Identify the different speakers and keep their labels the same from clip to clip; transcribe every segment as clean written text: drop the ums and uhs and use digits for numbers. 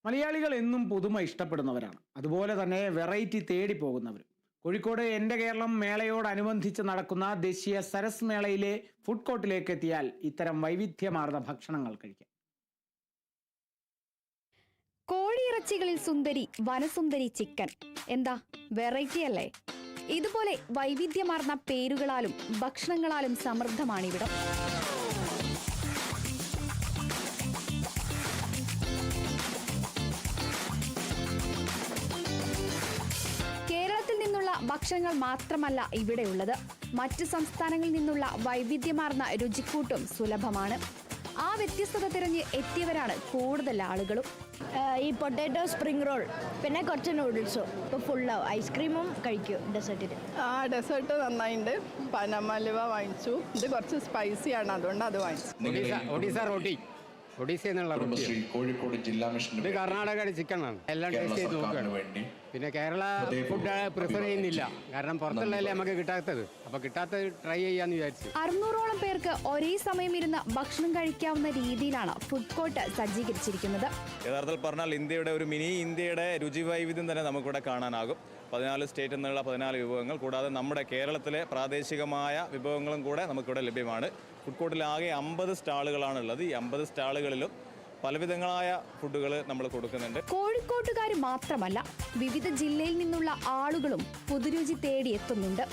Speaker 1: മലയാളികൾ എന്നും പുതുമ ഇഷ്ടപ്പെടുന്നവരാണ്. അതുപോലെ തന്നെ വെറൈറ്റി തേടി പോകുന്നവരും. കോഴിക്കോട് എൻ്റെ കേരളം മേളയോടനുബന്ധിച്ച് നടക്കുന്ന ദേശീയ സരസ് മേളയിലെ ഫുഡ് കോർട്ടിലേക്ക് എത്തിയാൽ ഇത്തരം വൈവിധ്യമാർന്ന ഭക്ഷണങ്ങൾ കഴിക്കാം.
Speaker 2: കോഴിയിറച്ചികളിൽ സുന്ദരി, വനസുന്ദരി ചിക്കൻ. എന്താ വെറൈറ്റി അല്ലേ? ഇതുപോലെ വൈവിധ്യമാർന്ന പേരുകളാലും ഭക്ഷണങ്ങളാലും സമൃദ്ധമാണിവിടം. കേരളത്തിൽ നിന്നുള്ള ഭക്ഷണങ്ങൾ മാത്രമല്ല ഇവിടെയുള്ളത്. മറ്റു സംസ്ഥാനങ്ങളിൽ നിന്നുള്ള വൈവിധ്യമാർന്ന രുചിക്കൂട്ടും സുലഭമാണ്. ആ വ്യത്യസ്തത തിരഞ്ഞ് എത്തിയവരാണ് കൂടുതൽ ആളുകളും.
Speaker 3: ഈ പൊട്ടാറ്റോ സ്പ്രിംഗ് റോൾ, പിന്നെ കുറച്ച് നൂഡിൽസും, ഇപ്പോൾ ഫുള്ളാവും. ഐസ്ക്രീമും കഴിക്കും ഡെസേർട്ടിന്.
Speaker 4: ഡെസേർട്ട് നന്നായിട്ടുണ്ട്. പനമലുവ വാങ്ങിച്ചു. ഇത് കുറച്ച് സ്പൈസിയാണ്, അതുകൊണ്ട് അത് വാങ്ങിച്ചു.
Speaker 5: ഒഡീസ റോട്ടി, ഒഡീസ എന്നുള്ള റോട്ടി.
Speaker 6: കോഴിക്കോട് ജില്ലാ മിഷൻ
Speaker 5: ഇത് കർണാടകയുടെ ചിക്കനാണ്. എല്ലാം ടേസ്റ്റ് ചെയ്ത് നോക്കുകയാണ്. പിന്നെ കേരള ഫുഡ് പ്രിഫർ ചെയ്യുന്നില്ല, കാരണം പുറത്തുള്ളതല്ലേ നമുക്ക് കിട്ടാത്തത്. അപ്പൊ കിട്ടാത്തത് ട്രൈ ചെയ്യാന്ന് വിചാരിച്ചു.
Speaker 2: 600ഓളം പേർക്ക് ഒരേ സമയം ഇരുന്ന് ഭക്ഷണം കഴിക്കാവുന്ന രീതിയിലാണ് ഫുഡ് കോർട്ട് സജ്ജീകരിച്ചിരിക്കുന്നത്.
Speaker 7: യഥാർത്ഥത്തിൽ പറഞ്ഞാൽ ഇന്ത്യയുടെ ഒരു മിനി ഇന്ത്യയുടെ രുചി വൈവിധ്യം തന്നെ നമുക്കിവിടെ കാണാനാകും. 14 സ്റ്റേറ്റിൽ നിന്നുള്ള 14 വിഭവങ്ങൾ, കൂടാതെ നമ്മുടെ കേരളത്തിലെ പ്രാദേശികമായ വിഭവങ്ങളും കൂടെ നമുക്കിവിടെ ലഭ്യമാണ്. ഫുഡ് കോർട്ടിൽ ആകെ 50 സ്റ്റാളുകളാണുള്ളത്. ഈ 50 സ്റ്റാളുകളിലും പലവിധങ്ങളായ ഫുഡുകൾ നമ്മൾ കൊടുക്കുന്നുണ്ട്.
Speaker 2: കോഴിക്കോട്ടുകാർ മാത്രമല്ല, വിവിധ ജില്ലയിൽ നിന്നുള്ള ആളുകളും പുതുരുചി തേടി എത്തുന്നുണ്ട്.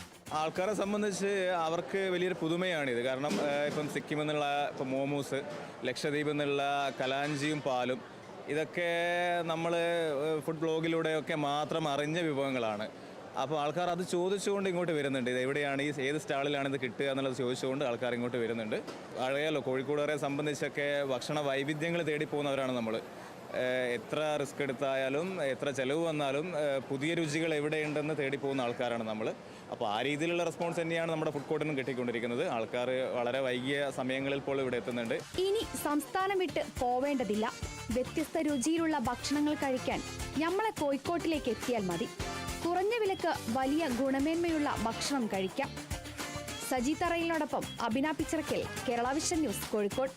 Speaker 7: ആൾക്കാരെ സംബന്ധിച്ച് അവർക്ക് വലിയൊരു പുതുമയാണിത്. കാരണം ഇപ്പം സിക്കിമിൽ നിന്നുള്ള ഇപ്പം മോമോസ്, ലക്ഷദ്വീപിൽ നിന്നുള്ള കലാഞ്ചിയും പാലും, ഇതൊക്കെ നമ്മൾ ഫുഡ് ബ്ലോഗിലൂടെയൊക്കെ മാത്രം അറിഞ്ഞ വിഭവങ്ങളാണ്. അപ്പോൾ ആൾക്കാർ അത് ചോദിച്ചുകൊണ്ട് ഇങ്ങോട്ട് വരുന്നുണ്ട്. ഇത് എവിടെയാണ്, ഈ ഏത് സ്റ്റാളിലാണ് ഇത് കിട്ടുക എന്നുള്ളത് ചോദിച്ചുകൊണ്ട് ആൾക്കാർ ഇങ്ങോട്ട് വരുന്നുണ്ട്. അറിയാലോ, കോഴിക്കോടുകാരെ സംബന്ധിച്ചൊക്കെ ഭക്ഷണ വൈവിധ്യങ്ങൾ തേടി പോകുന്നവരാണ് നമ്മൾ. എത്ര റിസ്ക് എടുത്തായാലും എത്ര ചിലവ് വന്നാലും പുതിയ രുചികൾ എവിടെയുണ്ടെന്ന് തേടി പോകുന്ന ആൾക്കാരാണ് നമ്മൾ. അപ്പോൾ ആ രീതിയിലുള്ള റെസ്പോൺസ് തന്നെയാണ് നമ്മുടെ ഫുഡ് കോർട്ടിനും കിട്ടിക്കൊണ്ടിരിക്കുന്നത്. ആൾക്കാർ വളരെ വൈകിയ സമയങ്ങളിൽ ഇപ്പോൾ ഇവിടെ എത്തുന്നുണ്ട്.
Speaker 2: ഇനി സംസ്ഥാനം വിട്ട് പോവേണ്ടതില്ല. വ്യത്യസ്ത രുചിയിലുള്ള ഭക്ഷണങ്ങൾ കഴിക്കാൻ നമ്മളെ കോഴിക്കോട്ടിലേക്ക് എത്തിയാൽ മതി. കുറഞ്ഞ വിലക്ക് വലിയ ഗുണമേന്മയുള്ള ഭക്ഷണം കഴിക്കാം. സജി തറയിലിനോടൊപ്പം അഭിന പിച്ചറക്കൽ, കേരള വിഷൻ ന്യൂസ്, കോഴിക്കോട്.